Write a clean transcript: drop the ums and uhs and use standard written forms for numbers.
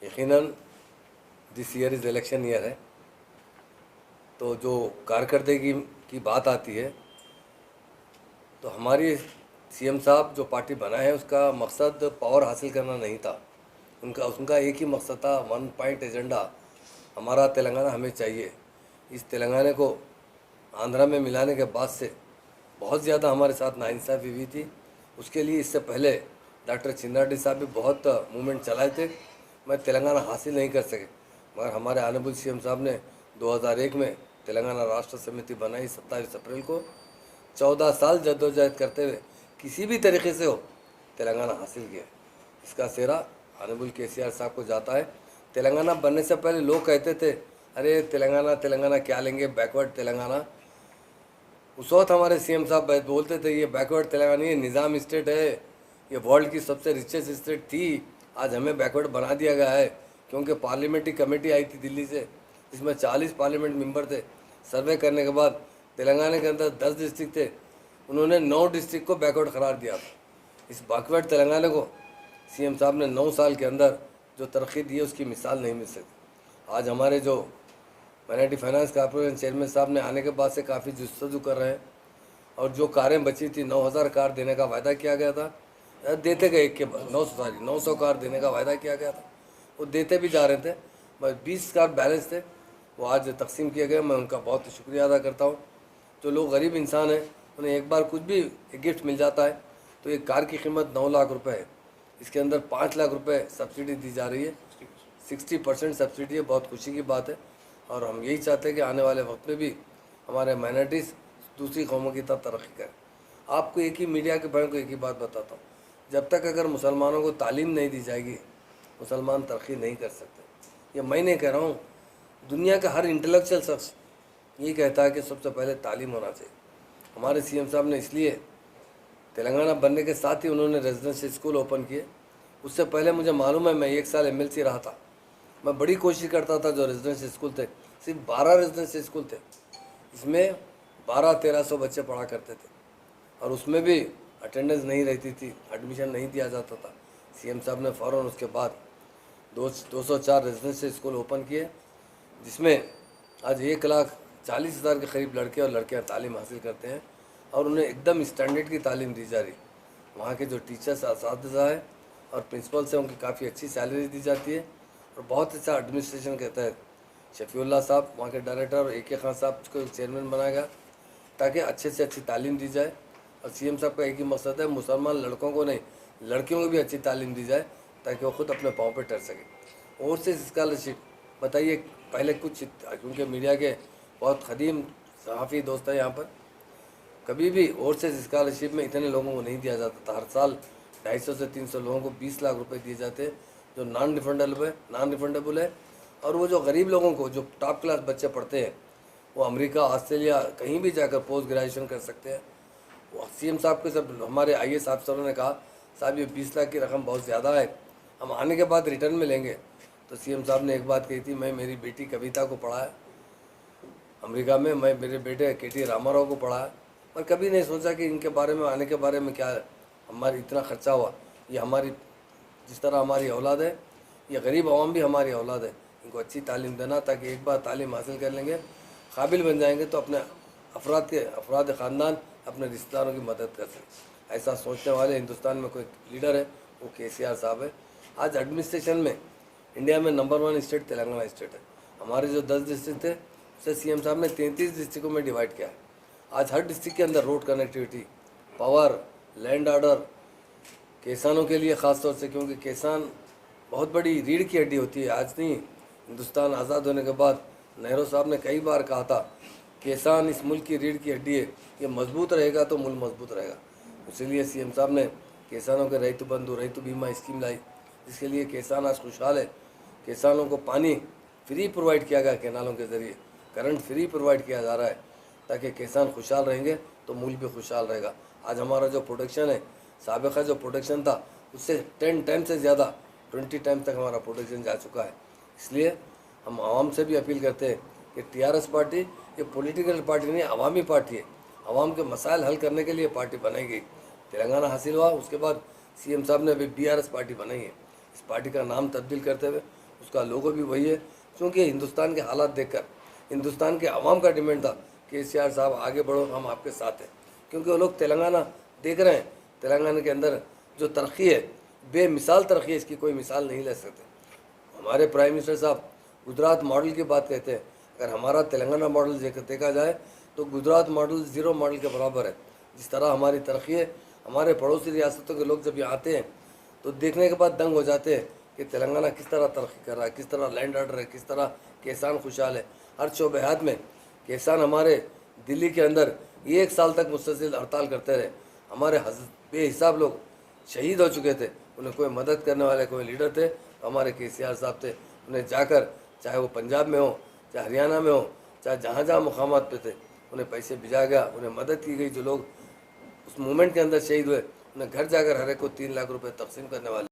यकीनन this year is election year है, तो जो कारकर्दगी की बात आती है तो हमारी सीएम साहब जो पार्टी बनाए हैं उसका मकसद पावर हासिल करना नहीं था। उनका एक ही मकसद था, वन पॉइंट एजेंडा, हमारा तेलंगाना हमें चाहिए। इस तेलंगाना को आंध्रा में मिलाने के बाद से बहुत ज़्यादा हमारे साथ नाइंसाफ़ी हुई थी। उसके लिए इससे पहले डॉक्टर चिन्नारेड्डी साहब भी बहुत मूवमेंट चलाए थे, मैं तेलंगाना हासिल नहीं कर सके। मगर हमारे ऑनरेबल सीएम साहब ने 2001 में तेलंगाना राष्ट्र समिति बनाई 27 अप्रैल को। 14 साल जद्दोजहद करते हुए किसी भी तरीके से हो तेलंगाना हासिल किया। इसका सेहरा ऑनरेबल केसीआर साहब को जाता है। तेलंगाना बनने से पहले लोग कहते थे अरे तेलंगाना तेलंगाना क्या लेंगे, बैकवर्ड तेलंगाना। उस वक्त हमारे सीएम साहब बोलते थे ये बैकवर्ड तेलंगाना, ये निज़ाम स्टेट है, ये वर्ल्ड की सबसे रिचेस्ट स्टेट थी, आज हमें बैकवर्ड बना दिया गया है। क्योंकि पार्लियामेंट्री कमेटी आई थी दिल्ली से, जिसमें 40 पार्लियामेंट मेंबर थे। सर्वे करने के बाद तेलंगाना के अंदर 10 डिस्ट्रिक्ट थे, उन्होंने 9 डिस्ट्रिक्ट को बैकवर्ड करार दिया था। इस बैकवर्ड तेलंगाना को सीएम साहब ने 9 साल के अंदर जो तरक्की दी है उसकी मिसाल नहीं मिल सकती। आज हमारे जो माइनॉरिटी फाइनेंस कॉर्पोरेशन चेयरमैन साहब ने आने के बाद से काफ़ी जस्तजू कर रहे हैं, और जो कारें बची थी 9000 कार देने का वायदा किया गया था, देते गए एक के बाद 900 कार देने का वायदा किया गया था, वो देते भी जा रहे थे। बस 20 कार बैलेंस थे, वो आज तकसीम किए गए। मैं उनका बहुत शुक्रिया अदा करता हूँ। जो लोग गरीब इंसान हैं उन्हें एक बार कुछ भी एक गिफ्ट मिल जाता है, तो एक कार की कीमत 9 लाख रुपये है, इसके अंदर 5 लाख रुपये सब्सिडी दी जा रही है, 60% सब्सिडी है। बहुत खुशी की बात है, और हम यही चाहते हैं कि आने वाले वक्त में भी हमारे माइनॉरिटीज़ दूसरी कौमों की तरफ तरक्की करें। आपको एक ही मीडिया के भाइयों को एक ही बात बताता हूँ, जब तक अगर मुसलमानों को तालीम नहीं दी जाएगी मुसलमान तरक्की नहीं कर सकते। ये मैं नहीं कह रहा हूँ, दुनिया का हर इंटेलेक्चुअल शख्स ये कहता है कि सबसे पहले तालीम होना चाहिए। हमारे सीएम साहब ने इसलिए तेलंगाना बनने के साथ ही उन्होंने रेजिडेंशियल स्कूल ओपन किए। उससे पहले मुझे मालूम है, मैं 1 साल एमएलसी रहा था, मैं बड़ी कोशिश करता था। जो रेजिडेंशियल स्कूल थे, सिर्फ 12 रेजिडेंशियल स्कूल थे, इसमें 1200-1300 बच्चे पढ़ा करते थे, और उसमें भी अटेंडेंस नहीं रहती थी, एडमिशन नहीं दिया जाता था। सीएम साहब ने फ़ौरन उसके बाद 204 रेजिडेंशियल स्कूल ओपन किए, जिसमें आज 1,40,000 के करीब लड़के और लड़कियां तालीम हासिल करते हैं, और उन्हें एकदम स्टैंडर्ड की तालीम दी जा रही। वहाँ के जो टीचर्स असातिज़ा है और प्रिंसिपल्स हैं उनकी काफ़ी अच्छी सैलरी दी जाती है, और बहुत अच्छा एडमिनिस्ट्रेशन के तहत शफीउल्लाह साहब वहाँ के डायरेक्टर और AK खान साहब को चेयरमैन बनाया गया, ताकि अच्छे से अच्छी तालीम दी जाए। और सीएम साहब का एक ही मकसद है, मुसलमान लड़कों को नहीं लड़कियों को भी अच्छी तालीम दी जाए, ताकि वो खुद अपने पाँव पर ठहर सके। और से स्कॉलरशिप बताइए, पहले कुछ, क्योंकि मीडिया के बहुत ख़दीम सहाफ़ी दोस्त हैं यहाँ पर, कभी भी और से स्कॉलरशिप में इतने लोगों को नहीं दिया जाता था। हर साल 250 से 300 लोगों को 20 लाख रुपए दिए जाते हैं, जो नॉन रिफंडेबल है। और वो जो गरीब लोगों को, जो टॉप क्लास बच्चे पढ़ते हैं, वो अमेरिका, ऑस्ट्रेलिया कहीं भी जाकर पोस्ट ग्रेजुएशन कर सकते हैं। वो सीएम साहब के सब हमारे IAS अफसरों ने कहा साहब ये 20 लाख की रकम बहुत ज़्यादा है, हम आने के बाद रिटर्न में लेंगे। तो सीएम साहब ने एक बात कही थी, मैं मेरी बेटी कविता को पढ़ाया अमेरिका में, मैं मेरे बेटे KT रामाराव को पढ़ाया, पर कभी नहीं सोचा कि इनके बारे में, आने के बारे में क्या हमारी इतना खर्चा हुआ। ये हमारी, जिस तरह हमारी औलाद है, ये गरीब आवाम भी हमारी औलाद है। इनको अच्छी तालीम देना, ताकि एक बार तालीम हासिल कर लेंगे, काबिल बन जाएंगे, तो अपने अफराद ख़ानदान, अपने रिश्तेदारों की मदद कर सकें। ऐसा सोचने वाले हिंदुस्तान में कोई लीडर है, वो KCR साहब है। आज एडमिनिस्ट्रेशन में इंडिया में नंबर 1 स्टेट तेलंगाना स्टेट है। हमारे जो 10 डिस्ट्रिक्ट थे उसे सीएम साहब ने 33 डिस्ट्रिक्टों में डिवाइड किया है। आज हर डिस्ट्रिक्ट के अंदर road connectivity, power, land order, किसानों के लिए ख़ास तौर से, क्योंकि किसान बहुत बड़ी रीढ़ की हड्डी होती है। आज नहीं, हिंदुस्तान आज़ाद होने के बाद नेहरू साहब ने कई बार कहा था, किसान इस मुल्क की रीढ़ की हड्डी है, ये मजबूत रहेगा तो मुल्क मजबूत रहेगा। इसीलिए सीएम साहब ने किसानों के रैतु बंधु, रैतु बीमा स्कीम लाई, जिसके लिए किसान आज खुशहाल है। किसानों को पानी फ्री प्रोवाइड किया गया, कैनालों के ज़रिए करंट फ्री प्रोवाइड किया जा रहा है, ताकि किसान खुशहाल रहेंगे तो मुल्क भी खुशहाल रहेगा। आज हमारा जो प्रोडक्शन है, साबिक़ा जो प्रोडक्शन था उससे 10 टाइम से ज़्यादा, 20 टाइम तक हमारा प्रोडक्शन जा चुका है। इसलिए हम आवाम से भी अपील करते हैं कि TRS पार्टी ये पॉलिटिकल पार्टी नहीं, अवामी पार्टी है। आवाम के मसाइल हल करने के लिए पार्टी बनाई गई। तेलंगाना हासिल हुआ, उसके बाद सीएम साहब ने अभी BRS पार्टी बनाई है। इस पार्टी का नाम तब्दील करते हुए उसका लोगो भी वही है, क्योंकि हिंदुस्तान के हालात देखकर हिंदुस्तान के आवाम का डिमांड था कि KCR साहब आगे बढ़ो, हम आपके साथ हैं। क्योंकि वो लोग तेलंगाना देख रहे हैं, तेलंगाना के अंदर जो तरक्की है, बेमिसाल तरक्की है, इसकी कोई मिसाल नहीं ले सकते। हमारे प्राइम मिनिस्टर साहब गुजरात मॉडल की बात कहते हैं। अगर हमारा तेलंगाना मॉडल देखा जाए तो गुजरात मॉडल ज़ीरो मॉडल के बराबर है। जिस तरह हमारी तरक्की है, हमारे पड़ोसी रियासतों के लोग जब यहाँ आते हैं तो देखने के बाद दंग हो जाते हैं कि तेलंगाना किस तरह तरक्की कर रहा है, किस तरह लैंड ऑर्डर है, किस तरह किसान खुशहाल है। हर शोबेहात में किसान हमारे दिल्ली के अंदर 1 साल तक मुस्तसिल हड़ताल करते रहे। हमारे बेहिसाब लोग शहीद हो चुके थे, उन्हें कोई मदद करने वाले कोई लीडर थे, हमारे KCR साहब थे। उन्हें जाकर, चाहे वो पंजाब में हो, चाहे हरियाणा में हो, चाहे जहाँ जहाँ मुकामात पे थे, उन्हें पैसे भिजा गया, उन्हें मदद की गई। जो लोग उस मूवमेंट के अंदर शहीद हुए, उन्हें घर जाकर हर एक को 3 लाख रुपए तकसीम करने वाले